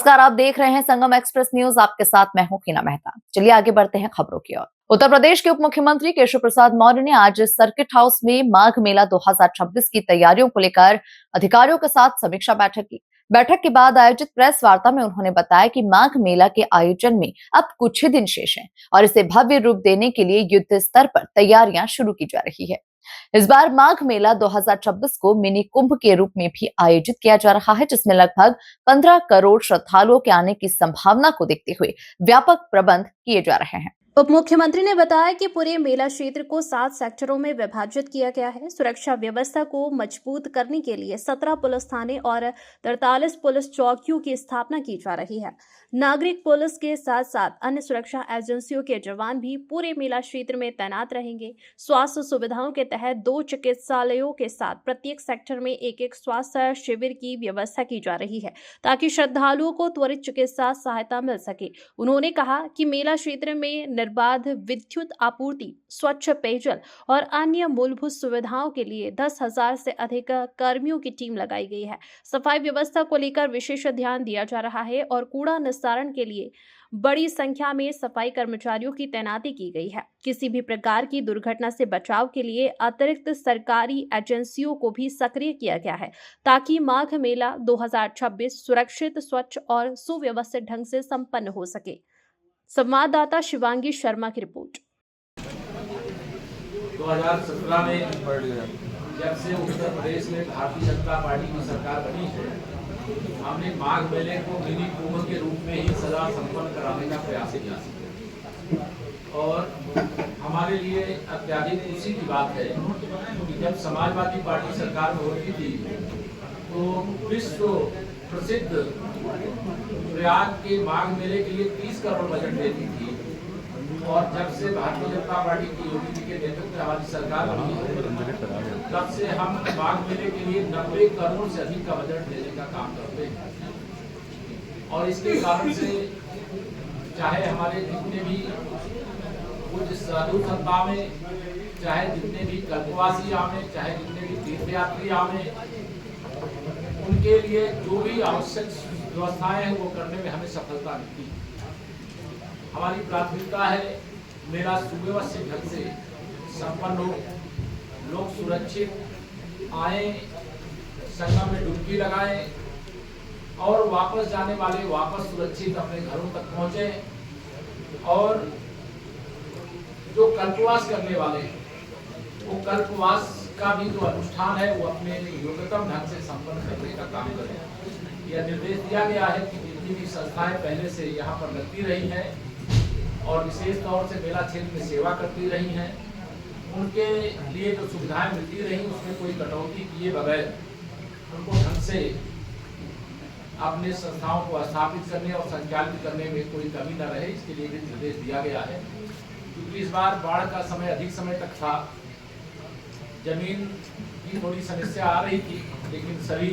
नमस्कार, आप देख रहे हैं संगम एक्सप्रेस न्यूज। आपके साथ मैं हूं हीना मेहता। चलिए आगे बढ़ते हैं खबरों की ओर। उत्तर प्रदेश के उप मुख्यमंत्री केशव प्रसाद मौर्य ने आज सर्किट हाउस में माघ मेला 2026 की तैयारियों को लेकर अधिकारियों के साथ समीक्षा बैठक की। बैठक के बाद आयोजित प्रेस वार्ता में उन्होंने बताया कि माघ मेला के आयोजन में अब कुछ ही दिन शेष हैं और इसे भव्य रूप देने के लिए युद्ध स्तर पर तैयारियां शुरू की जा रही है। इस बार माघ मेला 2026 को मिनी कुंभ के रूप में भी आयोजित किया जा रहा है, जिसमें लगभग 15 करोड़ श्रद्धालुओं के आने की संभावना को देखते हुए व्यापक प्रबंध किए जा रहे हैं। उप मुख्यमंत्री ने बताया कि पूरे मेला क्षेत्र को 7 सेक्टरों में विभाजित किया गया है। सुरक्षा व्यवस्था को मजबूत करने के लिए 17 पुलिस थाने और 43 पुलिस चौकियों की स्थापना की जा रही है। नागरिक पुलिस के साथ साथ अन्य सुरक्षा एजेंसियों के जवान भी पूरे मेला क्षेत्र में तैनात रहेंगे। स्वास्थ्य सुविधाओं के तहत 2 चिकित्सालयों के साथ प्रत्येक सेक्टर में एक स्वास्थ्य शिविर की व्यवस्था की जा रही है, ताकि श्रद्धालुओं को त्वरित चिकित्सा सहायता मिल सके। उन्होंने कहा कि मेला क्षेत्र में निर्बाध विद्युत आपूर्ति, स्वच्छ पेयजल और अन्य मूलभूत सुविधाओं के लिए 10,000 से अधिक कर्मियों की टीम लगाई गई है। सफाई व्यवस्था को लेकर विशेष ध्यान दिया जा रहा है और कूड़ा निस्तारण के लिए बड़ी संख्या में सफाई कर्मचारियों की तैनाती की गई है। किसी भी प्रकार की दुर्घटना से बचाव के लिए अतिरिक्त सरकारी एजेंसियों को भी सक्रिय किया गया है, ताकि माघ मेला 2026 सुरक्षित, स्वच्छ और सुव्यवस्थित ढंग से संपन्न हो सके। संवाददाता शिवांगी शर्मा की रिपोर्ट। 2017 में जब से उत्तर प्रदेश में भारतीय जनता पार्टी की सरकार बनी है, हमने माघ मेले को मिनी कुंभ के रूप में ही सदा संपन्न कराने का प्रयास किया और हमारे लिए अत्याधिक खुशी की बात है कि जब समाजवादी पार्टी सरकार में होती थी तो विश्व प्रसिद्ध प्रयाग के माघ मेले के लिए 30 करोड़ बजट देती थी और जब से भारतीय जनता पार्टी की योगी जी के नेतृत्व में हमारी सरकार बनी है, तब से हम माघ मेले के लिए 90 करोड़ से अधिक का बजट देने का काम करते हैं। और इसके कारण से चाहे हमारे जितने भी कुछ साधु संता में, चाहे जितने भी कल्पवासी आवे, चाहे जितने भी तीर्थयात्री आवे, उनके लिए जो भी आवश्यक व्यवस्थाएं हैं वो करने में हमें सफलता मिलती है। हमारी प्राथमिकता है मेला सुव्यवस्थित ढंग से संपन्न हो, लोग सुरक्षित आए, संगम में डुबकी लगाएं और वापस जाने वाले वापस सुरक्षित अपने घरों तक पहुंचे और जो कल्पवास करने वाले वो कल्पवास का भी जो अनुष्ठान है वो अपने योग्यतम ढंग से संपन्न करने का काम करें। यह निर्देश दिया गया है कि जितनी भी संस्थाएं पहले से यहाँ पर लगती रही हैं और विशेष तौर से मेला क्षेत्र में सेवा करती रही हैं, उनके लिए जो सुविधाएं मिलती रही उसमें कोई कटौती किए बगैर उनको ढंग से अपने संस्थाओं को स्थापित करने और संचालित करने में कोई कमी न रहे, इसके लिए भी निर्देश दिया गया है। क्योंकि इस बार बाढ़ का समय अधिक समय तक था, जमीन की थोड़ी समस्या आ रही थी, लेकिन सभी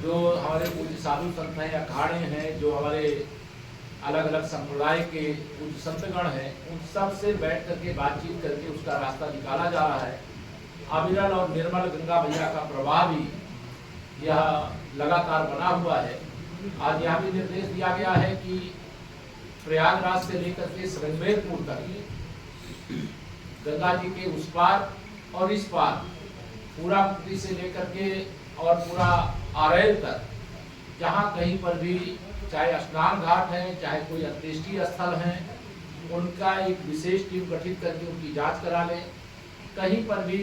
जो हमारे पूज्य साधु संत हैं, अखाड़े हैं, जो हमारे अलग अलग संप्रदाय के कुछ संतगण हैं, उन सब से बैठ करके बातचीत करके उसका रास्ता निकाला जा रहा है। अविरल और निर्मल गंगा मैया का प्रवाह भी यह लगातार बना हुआ है। आज यह भी निर्देश दिया गया है कि प्रयागराज से लेकर के श्रृंगेरपुर तक गंगा जी के उस पार और इस पार पूरा मुक्ति से लेकर के और पूरा आरेल तक, जहाँ कहीं पर भी चाहे स्नान घाट है, चाहे कोई अंत्येष्टि स्थल है, उनका एक विशेष टीम गठित करके उनकी जांच करा लें। कहीं पर भी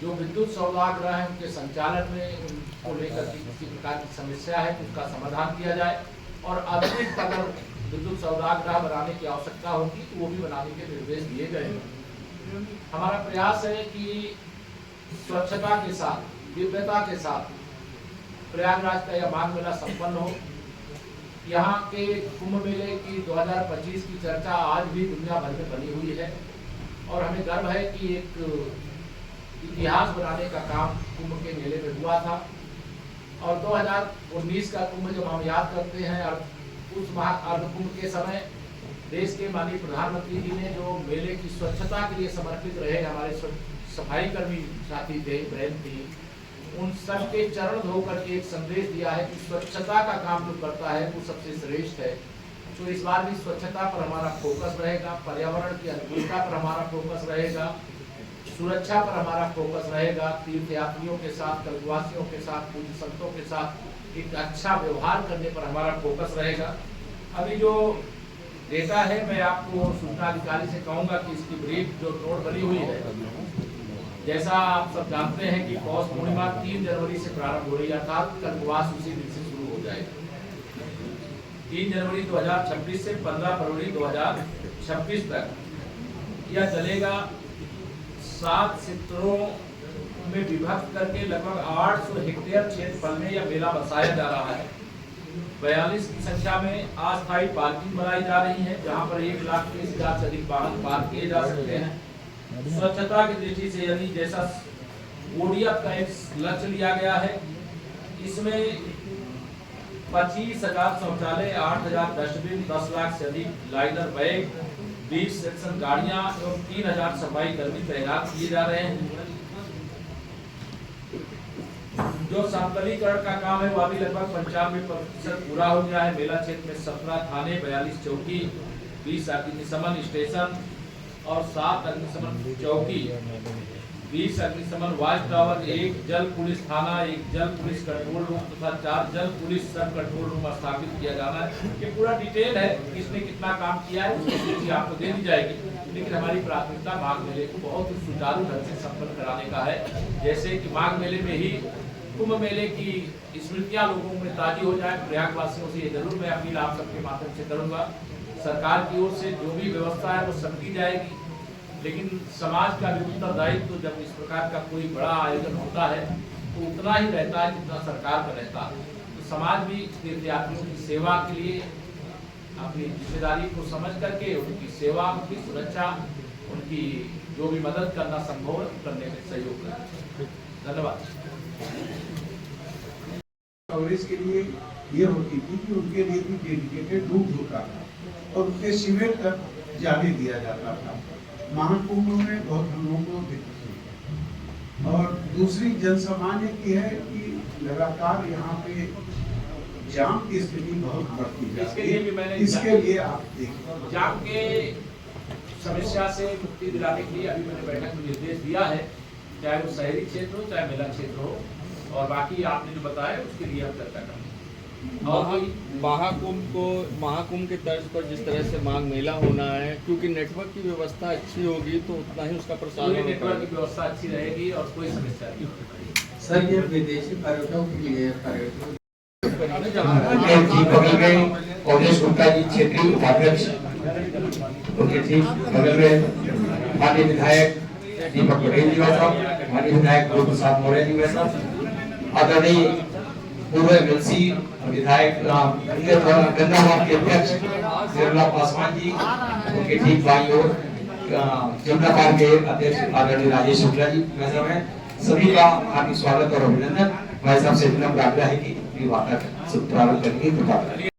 जो विद्युत सौदागृह है उनके संचालन में उनको लेकर किसी प्रकार की समस्या है तो उसका समाधान किया जाए और अतिरिक्त अगर विद्युत सौदागृह बनाने की आवश्यकता होगी तो वो भी बनाने के निर्देश दिए गए हैं। हमारा प्रयास है कि स्वच्छता के साथ, दिव्यता के साथ प्रयागराज का यह माघ मेला संपन्न हो। यहाँ के कुंभ मेले की 2025 की चर्चा आज भी दुनिया भर में बनी हुई है और हमें गर्व है कि एक इतिहास बनाने का काम कुंभ के मेले में हुआ था और 2019 का कुंभ जब हम याद करते हैं और उस महाअर्ध कुंभ के समय देश के माननीय प्रधानमंत्री जी ने जो मेले की स्वच्छता के लिए समर्पित रहे, हमारे सफाई कर्मी साथी थे, बहन थी, उन सबके चरण धो करके एक संदेश दिया है कि स्वच्छता का काम जो करता है वो सबसे श्रेष्ठ है। तो इस बार भी स्वच्छता पर हमारा फोकस रहेगा, पर्यावरण की अनुकूलता पर हमारा फोकस रहेगा, सुरक्षा पर हमारा फोकस रहेगा, तीर्थयात्रियों के साथ, कल्पवासियों के साथ, पूज्य संतों के साथ एक अच्छा व्यवहार करने पर हमारा फोकस रहेगा। अभी जो डेटा है मैं आपको सूचना अधिकारी से कहूँगा कि इसकी ब्रीफ जो नोट बनी हुई है, जैसा आप सब जानते हैं कि पौष पूर्णिमा 3 जनवरी से प्रारंभ हो रही है, अर्थात कल्पवास उसी दिन से शुरू हो जाएगा। 3 जनवरी 2026 से 15 फरवरी 2026 तक यह चलेगा। 7 सेक्टरों में विभक्त करके लगभग 800 हेक्टेयर क्षेत्रफल में यह मेला बसाया जा रहा है। 42 की संख्या में अस्थायी पार्किंग बनाई जा रही है, जहां पर 1,30,000 से अधिक वाहन पार्क किए जा सकते हैं। स्वच्छता की दृष्टि से यदि जैसा ओडीएफ का एक लक्ष्य लिया गया है, इसमें 25,000 शौचालय, 8,000 डस्टबिन, 10 लाख से अधिक लाइनर बैग, 20 सेक्शन गाड़ियां एवं 3,000 सफाई कर्मी तैनात किए जा रहे हैं। जो समतलीकरण का काम है वह भी लगभग 95% पूरा हो गया है। मेला क्षेत्र में 17 थाने, 42 चौकी, 20 अग्निशमन स्टेशन और 7 अग्निशमन चौकी, 20 अग्निशमन वॉच टावर, 1 जल पुलिस थाना, 1 जल पुलिस कंट्रोल रूम तथा 4 जल पुलिस सब कंट्रोल रूम स्थापित किया जाना है। ये पूरा डिटेल है, किसने कितना काम किया है उसकी सूची आपको दे दी जाएगी। लेकिन हमारी प्राथमिकता माघ मेले को बहुत ही सुचारू ढंग से संपन्न कराने का है। जैसे कि माघ मेले में ही कुंभ मेले की स्मृतियां लोगों में ताजी हो जाए, प्रयागवासियों से ये जरूर मैं अपील आप सबके माध्यम से करूंगा। सरकार की ओर से जो भी व्यवस्था है वो सब की जाएगी, लेकिन समाज का भी उत्तरदायित्व तो जब इस प्रकार का कोई बड़ा आयोजन होता है तो उतना ही रहता है जितना सरकार का रहता है। तो समाज भी तीर्थयात्रियों की सेवा के लिए अपनी जिम्मेदारी को समझ करके उनकी सेवा, उनकी सुरक्षा, उनकी जो भी मदद करना संभव है करने में सहयोग करें। धन्यवाद। कवरेज के लिए ये होती थी कि उनके लिए भी डेडिकेटेड रूट होता था और उनके शिविर तक जाने दिया जाता था। महाकुंभ में बहुत हम लोगों को दिक्कत हुई। और दूसरी जनसामान्य की है कि लगातार यहाँ पे जाम की स्थिति बहुत बढ़ती है। इसके लिए आप देखिए जाम के समस्या से मुक्ति दिलाने के लिए अभी मैंने बैठक में निर्देश दिया है, चाहे वो शहरी क्षेत्र हो चाहे मेला क्षेत्र हो, और बाकी आपने जो बताया उसके लिए हम चर्चा करेंगे। और महाकुंभ के तर्ज पर जिस तरह से माघ मेला होना है, क्योंकि नेटवर्क की व्यवस्था अच्छी होगी तो उतना ही उसका प्रसार होगा। नेटवर्क की व्यवस्था अच्छी रहेगी और कोई समस्या नहीं होगी। सर, ये विदेशी पर्यटकों के लिए बगल में कॉलेज गुप्ता जी क्षेत्रीय उपाध्यक्ष, उनके ठीक बगल में माननीय विधायक दीपक पटेल जी बैठा, माननीय विधायक गुरु प्रसाद मौर्य जी बैठा, आदरणीय पूर्व एमएलसी विधायक गंगावाद के अध्यक्ष निर्मला पासवान जी, उनके ठीक बाईं ओर जमुना पार्क के अध्यक्ष आदरणीय राजेश शुक्ला जी बैठे हैं। सभी का हार्दिक स्वागत और अभिनंदन। भाई साहब से विनम्र आग्रह है कि वार्ता प्रारंभ करेंगे।